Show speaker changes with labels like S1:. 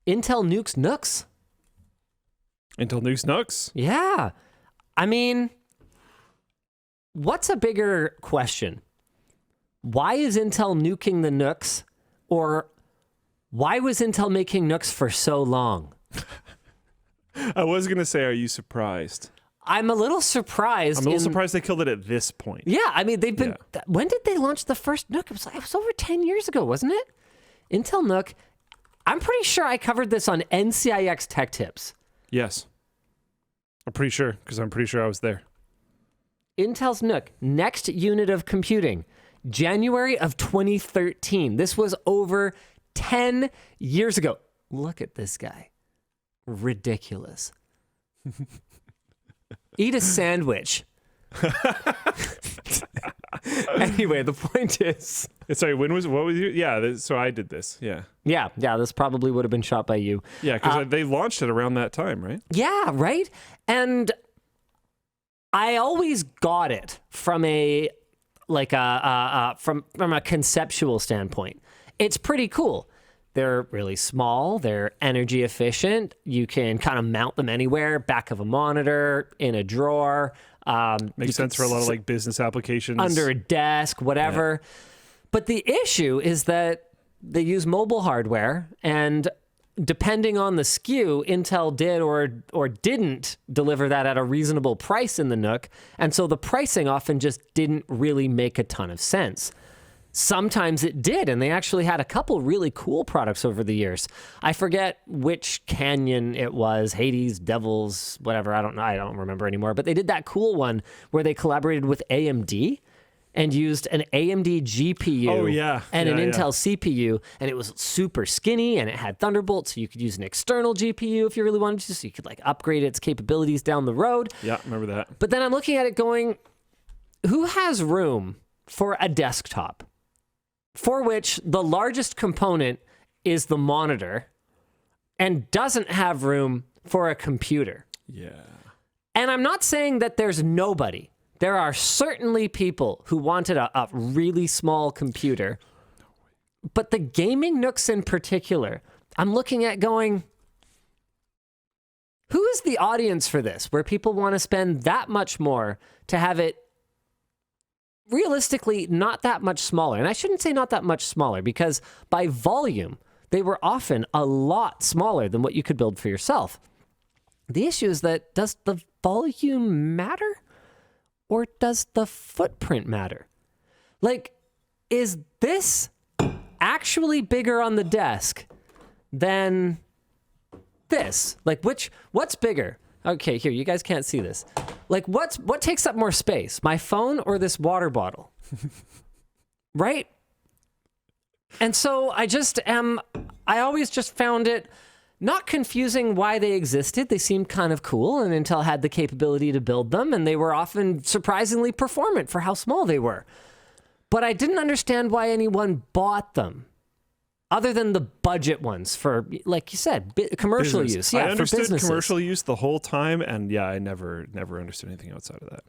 S1: Intel Nukes NUCs.
S2: Intel Nukes NUCs?
S1: Yeah. I mean, what's a bigger question? Why is Intel nuking the NUCs? Or why was Intel making NUCs for so long?
S2: I was going to say, are you surprised?
S1: I'm a little surprised.
S2: I'm a little surprised they killed it at this point.
S1: Yeah, I mean, they've been... When did they launch the first NUC? It was over 10 years ago, wasn't it? Intel NUC. I'm pretty sure I covered this on NCIX Tech Tips.
S2: Yes. I'm pretty sure, because I'm pretty sure I was there.
S1: Intel's NUC, next unit of computing, January of 2013. This was over 10 years ago. Look at this guy. Ridiculous. Eat a sandwich. Anyway, the point is...
S2: Sorry, what was you? Yeah, so I did this, yeah.
S1: Yeah, this probably would have been shot by you.
S2: Yeah, because they launched it around that time, right?
S1: Yeah, right? And I always got it from a conceptual standpoint. It's pretty cool. They're really small. They're energy efficient. You can kind of mount them anywhere, back of a monitor, in a drawer.
S2: Makes sense for a lot of like business applications.
S1: Under a desk, whatever. Yeah. But the issue is that they use mobile hardware, and depending on the SKU, Intel did or didn't deliver that at a reasonable price in the NUC, and so the pricing often just didn't really make a ton of sense. Sometimes it did, and they actually had a couple really cool products over the years. I forget which Canyon it was, Hades, Devils, whatever, I don't know, I don't remember anymore, but they did that cool one where they collaborated with AMD and used an AMD GPU and an Intel CPU, and it was super skinny, and it had Thunderbolt, so you could use an external GPU if you really wanted to, so you could like upgrade its capabilities down the road.
S2: Yeah, remember that.
S1: But then I'm looking at it going, who has room for a desktop for which the largest component is the monitor and doesn't have room for a computer?
S2: Yeah.
S1: And I'm not saying that there's nobody. There are certainly people who wanted a really small computer. But the gaming NUCs in particular, I'm looking at going, who is the audience for this, where people want to spend that much more to have it realistically not that much smaller? And I shouldn't say not that much smaller, because by volume, they were often a lot smaller than what you could build for yourself. The issue is that, does the volume matter? Or does the footprint matter? Like, is this actually bigger on the desk than this? Like, what's bigger? Okay, here, you guys can't see this. Like, what takes up more space? My phone or this water bottle? Right? And so I always just found it not confusing why they existed. They seemed kind of cool, and Intel had the capability to build them, and they were often surprisingly performant for how small they were. But I didn't understand why anyone bought them, other than the budget ones for, like you said, commercial use. Yeah,
S2: I understood
S1: for businesses.
S2: Commercial use the whole time, and yeah, I never understood anything outside of that.